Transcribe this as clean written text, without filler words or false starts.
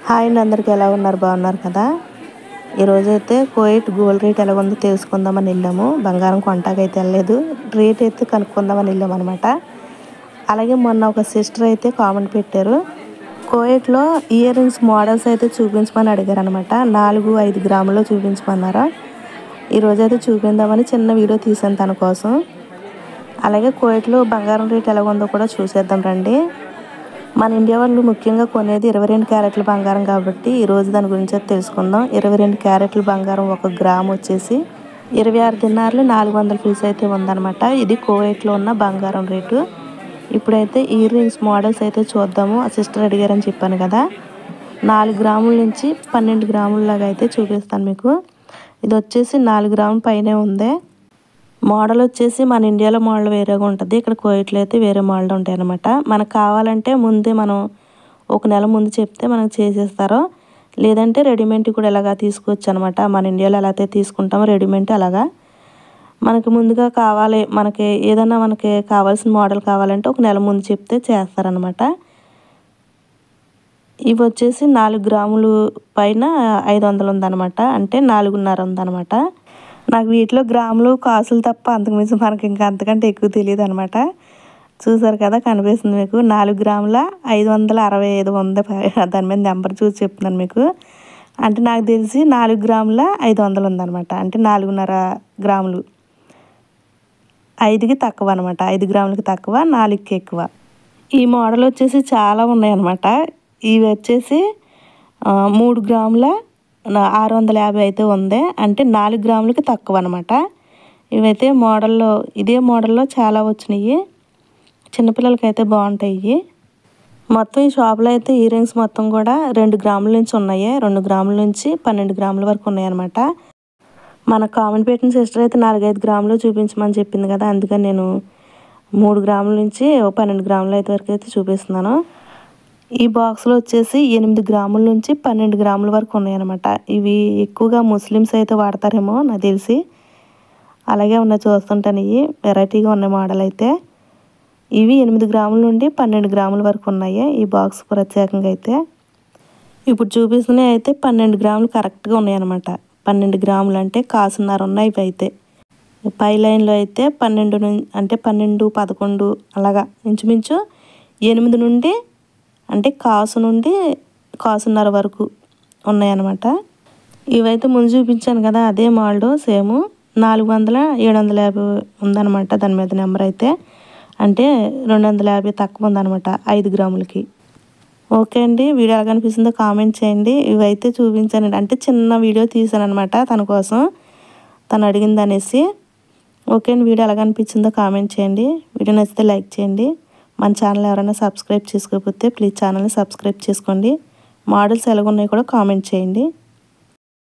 Hi అండి, అందరికి ఎలా ఉన్నారు? బాగున్నారు కదా? ఈరోజైతే కువైట్ గోల్డ్ రేట్ ఎలా ఉందో తెలుసుకుందామని వెళ్ళాము. బంగారం కొంటాకైతే వెళ్ళలేదు, రేట్ అయితే కనుక్కుందామని వెళ్ళాము అనమాట. అలాగే మొన్న ఒక సిస్టర్ అయితే కామెంట్ పెట్టారు, కువైట్లో ఇయర్ రింగ్స్ మోడల్స్ అయితే చూపించమని అడిగారు అనమాట. 4-5 గ్రాముల్లో చూపించమన్నారు. ఈరోజైతే చూపిందామని చిన్న వీడియో తీసాను తన కోసం. అలాగే కువైట్లో బంగారం రేట్ ఎలా ఉందో కూడా చూసేద్దాం రండి. మన ఇండియా వాళ్ళు ముఖ్యంగా కొనేది 22 క్యారెట్ల బంగారం కాబట్టి ఈరోజు దాని గురించి తెలుసుకుందాం. 22 క్యారెట్ల బంగారం 1 గ్రామ్ వచ్చేసి 26 దినార్లు 400 ఫీస్ అయితే ఉందన్నమాట. ఇది కువైట్లో ఉన్న బంగారం రేటు. ఇప్పుడైతే ఇయర్ రింగ్స్ మోడల్స్ అయితే చూద్దాము. ఆ సిస్టర్ అడిగారని చెప్పాను కదా, 4 గ్రాముల నుంచి 12 గ్రాముల లాగా అయితే చూపిస్తాను మీకు. ఇది వచ్చేసి 4 గ్రాముల పైనే ఉంది. మోడల్ వచ్చేసి మన ఇండియాలో మోడల్ వేరేగా ఉంటుంది, ఇక్కడ కువైట్లో అయితే వేరే మోడల్ ఉంటాయి అన్నమాట. మనకు కావాలంటే ముందే మనం ఒక నెల ముందు చెప్తే మనకు చేసేస్తారు, లేదంటే రెడీమేడ్ కూడా ఇలాగా తీసుకోవచ్చు అనమాట. మన ఇండియాలో ఎలా అయితే తీసుకుంటామో రెడీమేడ్ అలాగా మనకి ముందుగా కావాలి. మనకి ఏదైనా మనకి కావాల్సిన మోడల్ కావాలంటే ఒక నెల ముందు చెప్తే చేస్తారనమాట. ఇవి వచ్చేసి 4 గ్రాములు పైన 500 ఉందన్నమాట, అంటే 4.5 ఉందన్నమాట. నాకు వీటిలో గ్రాములు కాసులు తప్ప అంతకుమించి మనకి ఇంకా అంతకంటే ఎక్కువ తెలియదు అనమాట. చూసారు కదా, కనిపిస్తుంది మీకు 4 గ్రాముల 565 ఉంది. దాని మీద నెంబర్ చూసి చెప్తున్నాను మీకు. అంటే నాకు తెలిసి 4 గ్రాముల 500 ఉందన్నమాట, అంటే 4.5 గ్రాములు. 5కి తక్కువ అనమాట, 5 గ్రాములకి తక్కువ, 4కి ఎక్కువ. ఈ మోడల్ వచ్చేసి చాలా ఉన్నాయి అనమాట. ఇవి వచ్చేసి 3 గ్రాముల 650 అయితే ఉంది, అంటే 4 గ్రాములకి తక్కువ అనమాట. ఇవైతే మోడల్లో ఇదే మోడల్లో చాలా వచ్చినాయి, చిన్నపిల్లలకి అయితే బాగుంటాయి. మొత్తం ఈ షాప్లో అయితే ఇయర్ రింగ్స్ మొత్తం కూడా 2 గ్రాముల నుంచి ఉన్నాయి, 2 గ్రాముల నుంచి 12 గ్రాముల వరకు ఉన్నాయి అనమాట. మన కామెంట్ పెట్టిన సిస్టర్ అయితే 4-5 గ్రాములు చూపించమని చెప్పింది కదా, అందుకని నేను 3 గ్రాముల నుంచి 12 గ్రాముల అయితే వరకు అయితే చూపిస్తున్నాను. ఈ బాక్స్లో వచ్చేసి 8 గ్రాముల నుంచి 12 గ్రాముల వరకు ఉన్నాయన్నమాట. ఇవి ఎక్కువగా ముస్లిమ్స్ అయితే వాడతారేమో నాకు తెలిసి, అలాగే ఉన్నాయి చూస్తుంటాను. ఇవి వెరైటీగా ఉన్న మోడల్ అయితే ఇవి 8 గ్రాముల నుండి 12 గ్రాముల వరకు ఉన్నాయి ఈ బాక్స్ ప్రత్యేకంగా అయితే. ఇప్పుడు చూపిస్తున్నాయి అయితే 12 గ్రాములు కరెక్ట్గా ఉన్నాయన్నమాట. 12 గ్రాములు అంటే కాసున్నర ఉన్నాయి ఇవి అయితే. పై లైన్లో అయితే 12 అంటే 12, 11 అలాగా ఇంచుమించు 8 నుండి అంటే కాసు నుండి కాసున్నర వరకు ఉన్నాయన్నమాట. ఇవైతే ముందు చూపించాను కదా, అదే మోడల్ సేమ్ 400-750 ఉందన్నమాట. దాని మీద నెంబర్ అయితే అంటే 250 తక్కువ ఉందన్నమాట 5 గ్రాములకి. ఓకే అండి, వీడియో ఎలా కనిపిస్తుందో కామెంట్ చేయండి. ఇవైతే చూపించానండి, అంటే చిన్న వీడియో తీసాను అనమాట తన కోసం, తను అడిగింది అనేసి. ఓకే అండి, వీడియో ఎలా కనిపించిందో కామెంట్ చేయండి. వీడియో నచ్చితే లైక్ చేయండి. మన ఛానల్ ఎవరైనా సబ్స్క్రైబ్ చేసుకోకపోతే ప్లీజ్ ఛానల్ని సబ్స్క్రైబ్ చేసుకోండి. మోడల్స్ ఎలాగున్నాయో కూడా కామెంట్ చేయండి.